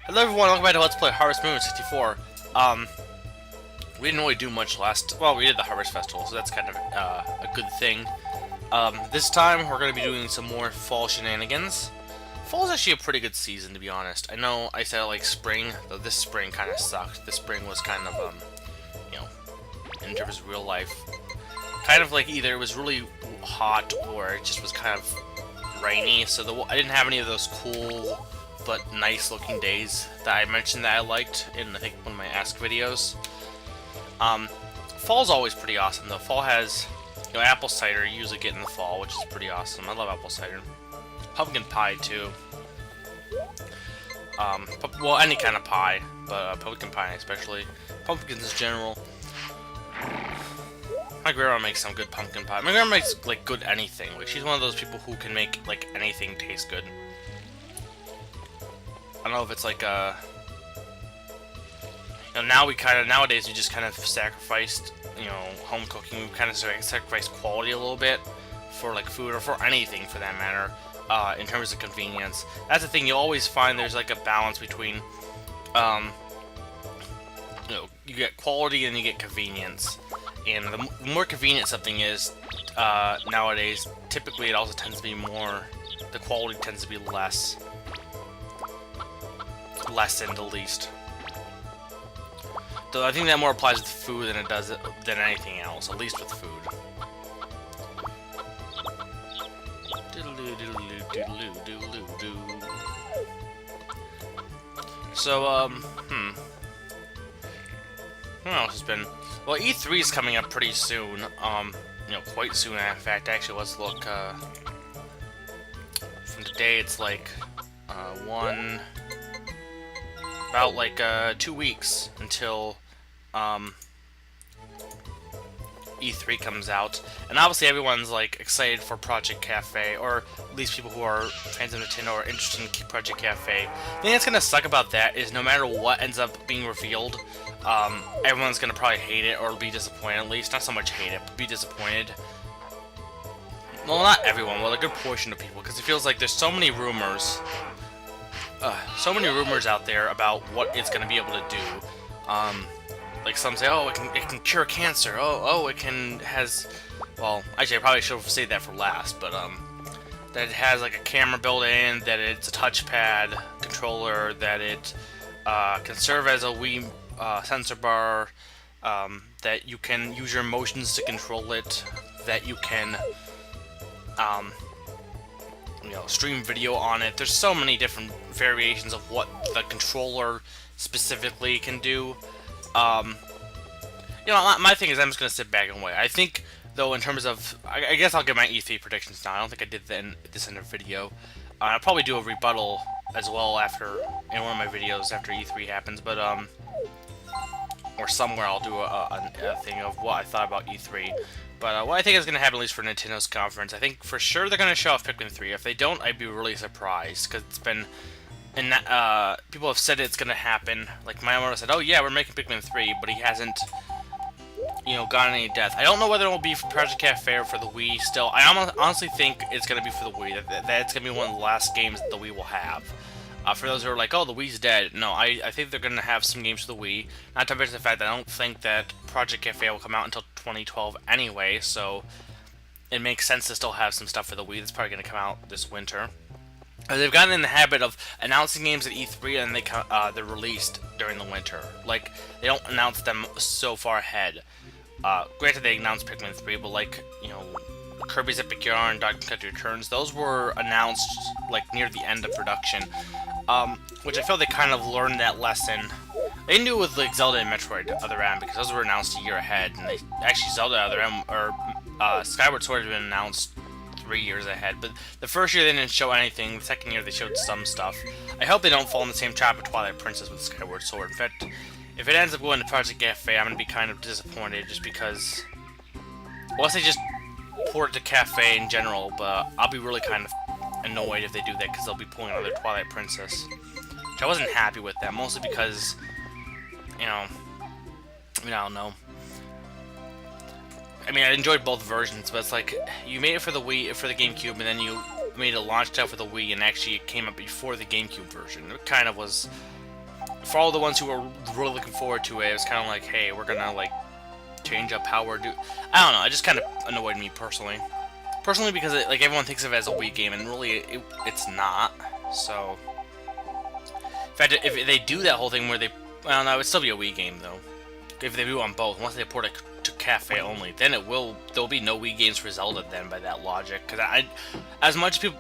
Hello everyone, welcome back to Let's Play Harvest Moon 64. We didn't really do much well, we did the Harvest Festival, so that's kind of a good thing. This time we're going to be doing some more fall shenanigans. Fall is actually a pretty good season, to be honest. I know I said I like spring, though this spring kind of sucked. This spring was kind of, you know, in terms of real life, kind of like either it was really hot or it just was kind of rainy, so I didn't have any of those cool but nice looking days that I mentioned that I liked in, I think, one of my Ask videos. Fall's always pretty awesome though. Fall has, you know, apple cider you usually get in the fall, which is pretty awesome. I love apple cider. Pumpkin pie too. Well, any kind of pie, but pumpkin pie especially. Pumpkins in general. My grandma makes some good pumpkin pie. My grandma makes like good anything. Like she's one of those people who can make like anything taste good. I don't know if it's like you know, nowadays we just kind of sacrificed, you know, home cooking. We kind of sacrificed quality a little bit for like food or for anything for that matter, in terms of convenience. That's the thing, you always find there's like a balance between, you know, you get quality and you get convenience. And the more convenient something is, nowadays, typically it also tends to be more, the quality tends to be less than the least. Though I think that more applies with food than it does than anything else, at least with food. So, what else has been? Well, E3 is coming up pretty soon. You know, quite soon. In fact, actually, let's look. From today, it's like about like 2 weeks until E3 comes out, and obviously everyone's like excited for Project Cafe, or at least people who are fans of Nintendo are interested in Project Cafe. The thing that's gonna suck about that is no matter what ends up being revealed, everyone's gonna probably hate it or be disappointed. At least not so much hate it, but be disappointed. Well, not everyone, well, a good portion of people, because it feels like there's so many rumors. So many rumors out there about what it's going to be able to do. Like some say, oh, it can cure cancer. Oh, it has. Well, actually, I probably should have saved that for last. But that it has like a camera built in, that it's a touchpad controller, that it can serve as a Wii sensor bar, that you can use your emotions to control it, that you can you know, stream video on it. There's so many different variations of what the controller specifically can do. You know, my thing is I'm just gonna sit back and wait. I think, though, in terms of, I guess I'll give my E3 predictions now. I don't think I did this in a video. I'll probably do a rebuttal as well in one of my videos after E3 happens, but or somewhere I'll do a thing of what I thought about E3. But what I think is going to happen, at least for Nintendo's conference, I think for sure they're going to show off Pikmin 3. If they don't, I'd be really surprised, because it's been, and people have said it's going to happen. Like Miyamoto said, oh yeah, we're making Pikmin 3, but he hasn't, you know, gotten any depth. I don't know whether it will be for Project Cafe or for the Wii still. I honestly think it's going to be for the Wii, that it's going to be one of the last games that the Wii will have. For those who are like, oh, the Wii's dead. No, I think they're going to have some games for the Wii. Not to mention the fact that I don't think that Project Cafe will come out until 2012 anyway, so it makes sense to still have some stuff for the Wii that's probably going to come out this winter. They've gotten in the habit of announcing games at E3 and they're released during the winter. Like, they don't announce them so far ahead. Granted, they announced Pikmin 3, but like, you know, Kirby's Epic Yarn, Donkey Country Returns, those were announced like near the end of production. Which I feel they kind of learned that lesson. They knew with like Zelda and Metroid Other M, because those were announced a year ahead, and they actually Zelda Other M or Skyward Sword had been announced 3 years ahead. But the first year they didn't show anything. The second year they showed some stuff. I hope they don't fall in the same trap of Twilight Princess with Skyward Sword. In fact, if it ends up going to Project Cafe, I'm gonna be kind of disappointed, just because, unless they just port it to Cafe in general, but I'll be really kind of annoyed if they do that, because they'll be pulling another Twilight Princess, which I wasn't happy with that, mostly because, you know, I mean, I don't know. I mean, I enjoyed both versions, but it's like, you made it for the Wii, for the GameCube, and then you made a launch title for the Wii, and actually it came up before the GameCube version. It kind of was for all the ones who were really looking forward to it, it was kind of like, hey, we're gonna like change up how we're doing. I don't know. It just kind of annoyed me personally. Personally, because like everyone thinks of it as a Wii game, and really it's not. So, in fact, if they do that whole thing where they, well, no, it would still be a Wii game though. If they do on both, once they port it to Cafe only, then there'll be no Wii games for Zelda then by that logic. Because as much as people,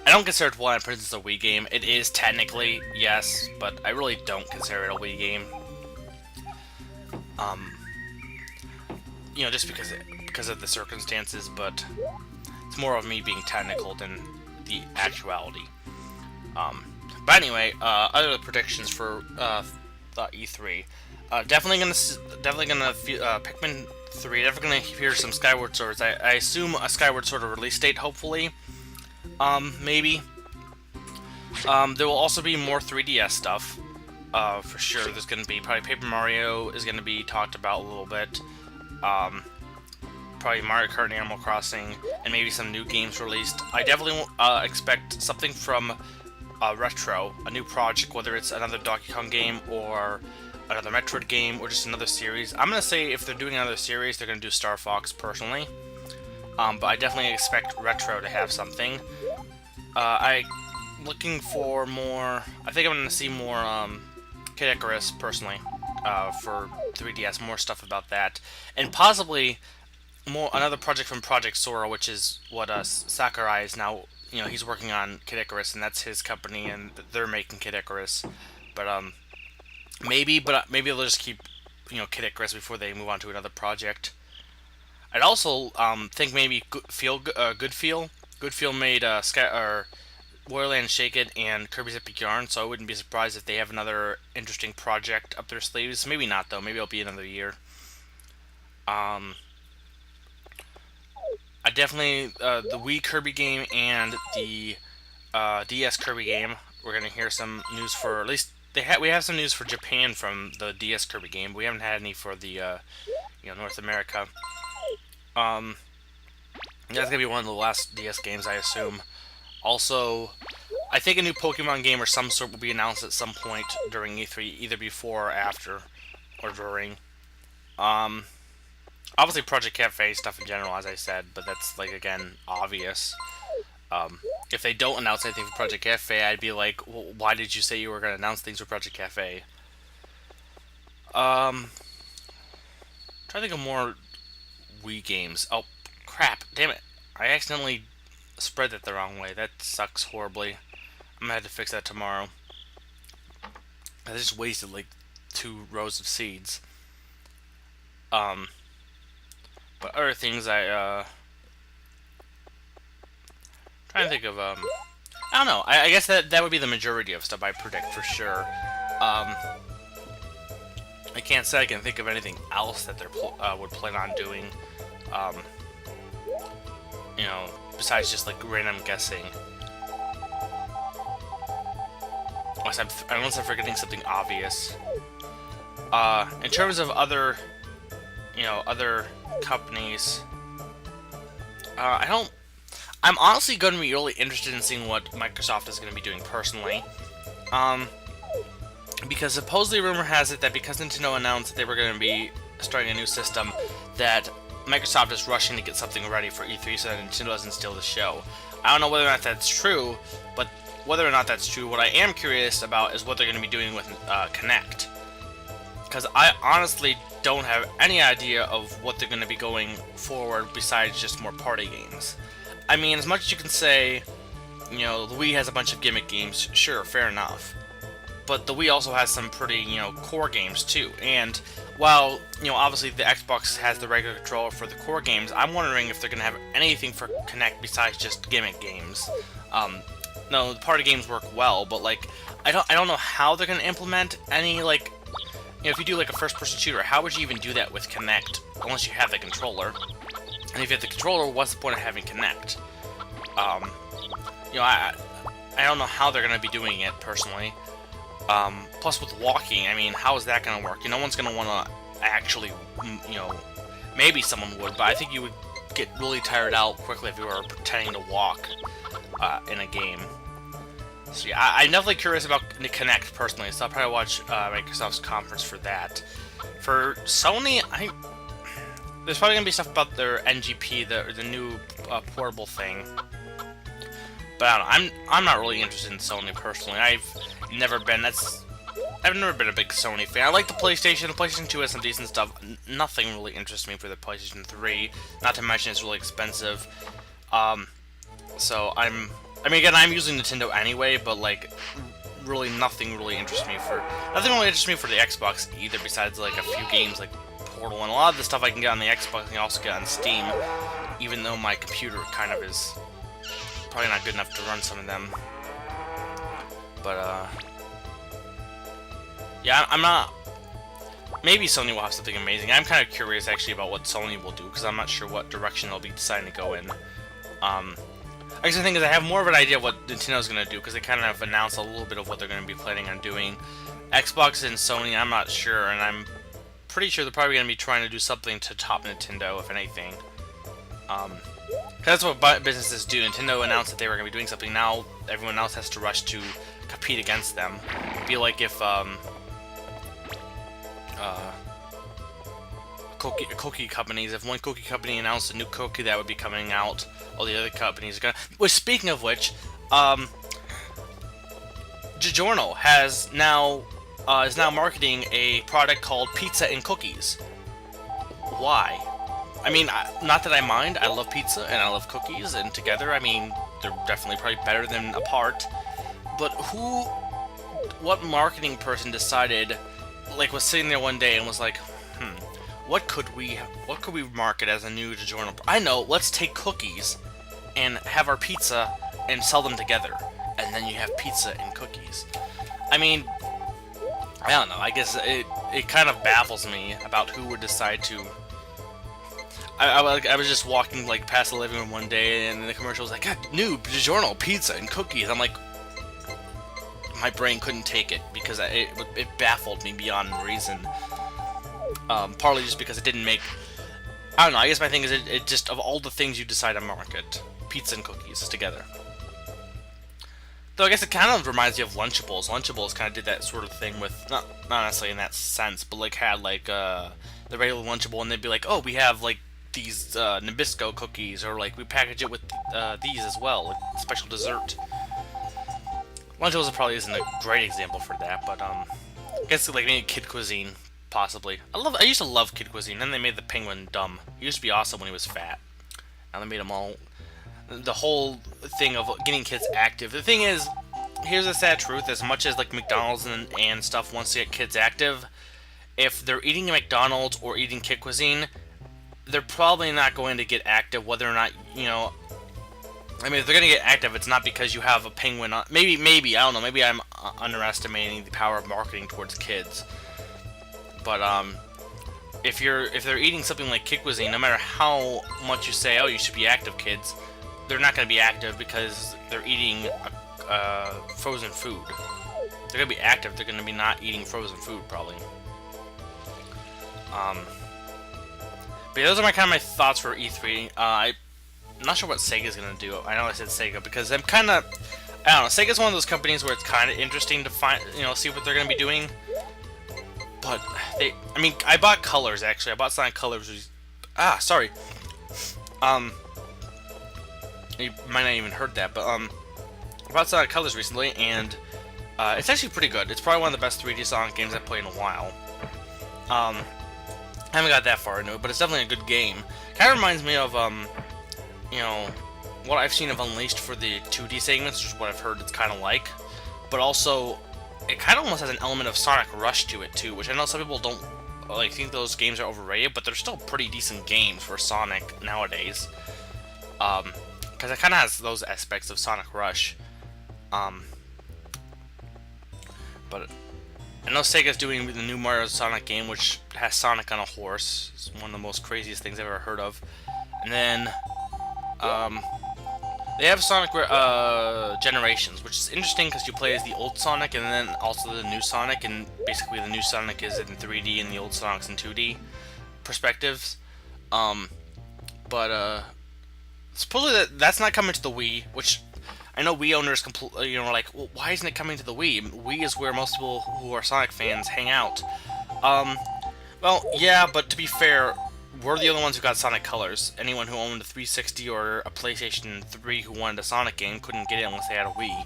I don't consider Twilight Princess a Wii game. It is technically, yes, but I really don't consider it a Wii game. You know, just because of the circumstances, but it's more of me being technical than the actuality. But anyway, other predictions for E3. Definitely gonna Pikmin 3. Definitely gonna hear some Skyward Swords. I assume a Skyward Sword release date, hopefully. Maybe. There will also be more 3DS stuff. For sure. There's gonna be probably Paper Mario is gonna be talked about a little bit. Probably Mario Kart and Animal Crossing, and maybe some new games released. I definitely expect something from Retro, a new project, whether it's another Donkey Kong game or another Metroid game or just another series. I'm gonna say if they're doing another series, they're gonna do Star Fox personally. But I definitely expect Retro to have something. I'm looking for more. I think I'm gonna see more Kid Icarus personally. For 3DS, more stuff about that, and possibly another project from Project Sora, which is what Sakurai is now. You know, he's working on Kid Icarus, and that's his company, and they're making Kid Icarus. But maybe they'll just keep Kid Icarus before they move on to another project. I'd also think maybe Goodfeel made Warland Shake It and Kirby's Epic Yarn, so I wouldn't be surprised if they have another interesting project up their sleeves. Maybe not, though. Maybe it'll be another year. I definitely, the Wii Kirby game and the DS Kirby game, we're going to hear some news for, at least, we have some news for Japan from the DS Kirby game. We haven't had any for the, North America. That's going to be one of the last DS games, I assume. Also, I think a new Pokemon game or some sort will be announced at some point during E3, either before or after, or during. Obviously Project Cafe stuff in general, as I said, but that's, like, again, obvious. If they don't announce anything for Project Cafe, I'd be like, well, why did you say you were going to announce things for Project Cafe? Trying to think of more Wii games. Oh, crap, damn it. I accidentally spread that the wrong way. That sucks horribly. I'm gonna have to fix that tomorrow. I just wasted like 2 rows of seeds. But other things trying to think of I don't know. I guess that would be the majority of stuff I predict for sure. I can't say I can think of anything else that they would plan on doing. Besides just like random guessing. Unless I'm forgetting something obvious. In terms of other companies, I'm honestly going to be really interested in seeing what Microsoft is going to be doing personally. Because supposedly rumor has it that because Nintendo announced that they were going to be starting a new system, that Microsoft is rushing to get something ready for E3 so that Nintendo doesn't steal the show. I don't know whether or not that's true, but whether or not that's true, what I am curious about is what they're going to be doing with Kinect. Because I honestly don't have any idea of what they're going to be going forward besides just more party games. I mean, as much as you can say, the Wii has a bunch of gimmick games, sure, fair enough. But the Wii also has some pretty, core games too. And while, obviously the Xbox has the regular controller for the core games, I'm wondering if they're going to have anything for Kinect besides just gimmick games. No, the party games work well, but, like, I don't know how they're going to implement any, like, if you do, like, a first-person shooter, how would you even do that with Kinect, unless you have the controller? And if you have the controller, what's the point of having Kinect? I don't know how they're going to be doing it, personally. Plus with walking, I mean, how is that going to work? No one's going to want to actually, maybe someone would, but I think you would get really tired out quickly if you were pretending to walk in a game. So yeah, I'm definitely curious about the Kinect personally, so I'll probably watch Microsoft's conference for that. For Sony, there's probably gonna be stuff about their NGP, the new portable thing. But I don't know, I'm not really interested in Sony personally. I've never been a big Sony fan. I like the PlayStation. The PlayStation 2 has some decent stuff. Nothing really interests me for the PlayStation 3. Not to mention it's really expensive. So I mean, again, I'm using Nintendo anyway, but like, really nothing really interests me for the Xbox either. Besides like a few games like Portal, and a lot of the stuff I can get on the Xbox I can also get on Steam. Even though my computer kind of is probably not good enough to run some of them. But yeah, I'm not. Maybe Sony will have something amazing. I'm kind of curious actually about what Sony will do because I'm not sure what direction they'll be deciding to go in. I guess the thing is I have more of an idea of what Nintendo's going to do because they kind of announced a little bit of what they're going to be planning on doing. Xbox and Sony, I'm not sure, and I'm pretty sure they're probably going to be trying to do something to top Nintendo, if anything. That's what businesses do. Nintendo announced that they were going to be doing something. Now everyone else has to rush to compete against them. It'd be like if cookie companies, if one cookie company announced a new cookie that would be coming out, all the other companies are gonna. Which, speaking of which, DiGiorno is now marketing a product called Pizza and Cookies. Why? I mean, not that I mind. I love pizza and I love cookies, and together, I mean, they're definitely probably better than apart. But what marketing person decided, like, was sitting there one day and was like, what could we market as a new DiGiorno? I know, let's take cookies and have our pizza and sell them together, and then you have pizza and cookies. I mean, I don't know. I guess it kind of baffles me about who would decide to. I was just walking like past the living room one day, and the commercial was like, "New DiGiorno pizza and cookies." I'm like, my brain couldn't take it because it baffled me beyond reason. Partly just because it didn't make. I don't know. I guess my thing is it just, of all the things you decide to market, pizza and cookies together. Though I guess it kind of reminds you of Lunchables. Lunchables kind of did that sort of thing with not necessarily in that sense, but like had like the regular Lunchable, and they'd be like, "Oh, we have like these Nabisco cookies," or like we package it with these as well, like special dessert. Lunchables probably isn't a great example for that, but I guess like maybe Kid Cuisine, possibly. I used to love Kid Cuisine. Then they made the penguin dumb. He used to be awesome when he was fat. Now they made him all. The whole thing of getting kids active. The thing is, here's the sad truth: as much as like McDonald's and stuff wants to get kids active, if they're eating McDonald's or eating Kid Cuisine, they're probably not going to get active, whether or not, you know. I mean, if they're going to get active, it's not because you have a penguin on. Maybe, I don't know, maybe I'm underestimating the power of marketing towards kids. But, if they're eating something like Kid Cuisine, no matter how much you say, "Oh, you should be active, kids," they're not going to be active because they're eating frozen food. They're going to be active, they're going to be not eating frozen food, probably. But those are my thoughts for E3. I'm not sure what Sega's gonna do. I know I said Sega because I don't know. Sega's one of those companies where it's kind of interesting to see what they're gonna be doing. But I bought Colors actually. I bought Sonic Colors. Sorry. You might not even heard that, but I bought Sonic Colors recently, and it's actually pretty good. It's probably one of the best 3D Sonic games I've played in a while. I haven't got that far into it, but it's definitely a good game. Kind of reminds me of, what I've seen of Unleashed for the 2D segments, which is what I've heard it's kind of like. But also, it kind of almost has an element of Sonic Rush to it, too, which I know some people don't, think those games are overrated, but they're still pretty decent games for Sonic nowadays. Because it kind of has those aspects of Sonic Rush. But I know Sega's doing the new Mario Sonic game, which has Sonic on a horse. It's one of the most craziest things I've ever heard of. And then, they have Sonic Generations, which is interesting because you play as the old Sonic and then also the new Sonic, and basically the new Sonic is in 3D and the old Sonic's in 2D perspectives. But supposedly that's not coming to the Wii, which I know Wii owners like, well, why isn't it coming to the Wii? Wii is where most people who are Sonic fans hang out. Um, well, yeah, but to be fair, we're the only ones who got Sonic Colors. Anyone who owned a 360 or a PlayStation 3 who wanted a Sonic game couldn't get it unless they had a Wii.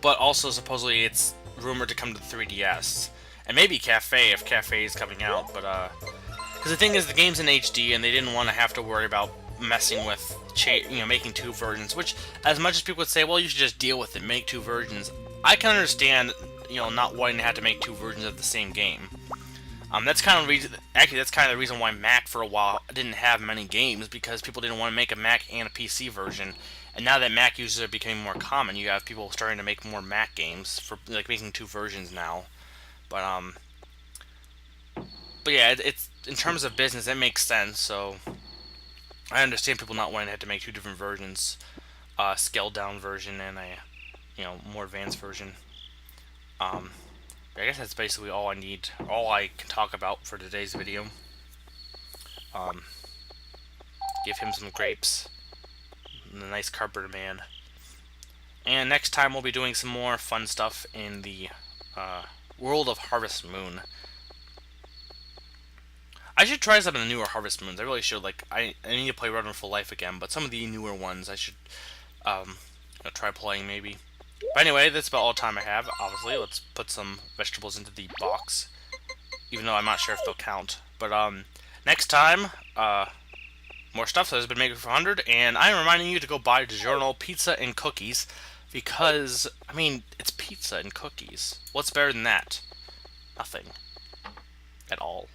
But also, supposedly, it's rumored to come to the 3DS. And maybe Cafe, if Cafe is coming out, but, because the thing is, the game's in HD, and they didn't want to have to worry about messing with, making two versions, which, as much as people would say, well, you should just deal with it, make two versions, I can understand, not wanting to have to make two versions of the same game. That's kind of the reason why Mac for a while didn't have many games, because people didn't want to make a Mac and a PC version. And now that Mac users are becoming more common, you have people starting to make more Mac games for like making two versions now. But yeah, it's in terms of business, it makes sense. So I understand people not wanting to have to make two different versions, scaled down version and a more advanced version. I guess that's basically all I can talk about for today's video. Give him some grapes. The nice Carpenter Man. And next time we'll be doing some more fun stuff in the world of Harvest Moon. I should try some of the newer Harvest Moons. I really should. Like, I need to play Red One for Life again, but some of the newer ones I should try playing maybe. But anyway, that's about all the time I have. Obviously, let's put some vegetables into the box, even though I'm not sure if they'll count. But next time, more stuff that has been made for 100, and I'm reminding you to go buy DiGiorno pizza and cookies, because, I mean, it's pizza and cookies. What's better than that? Nothing. At all.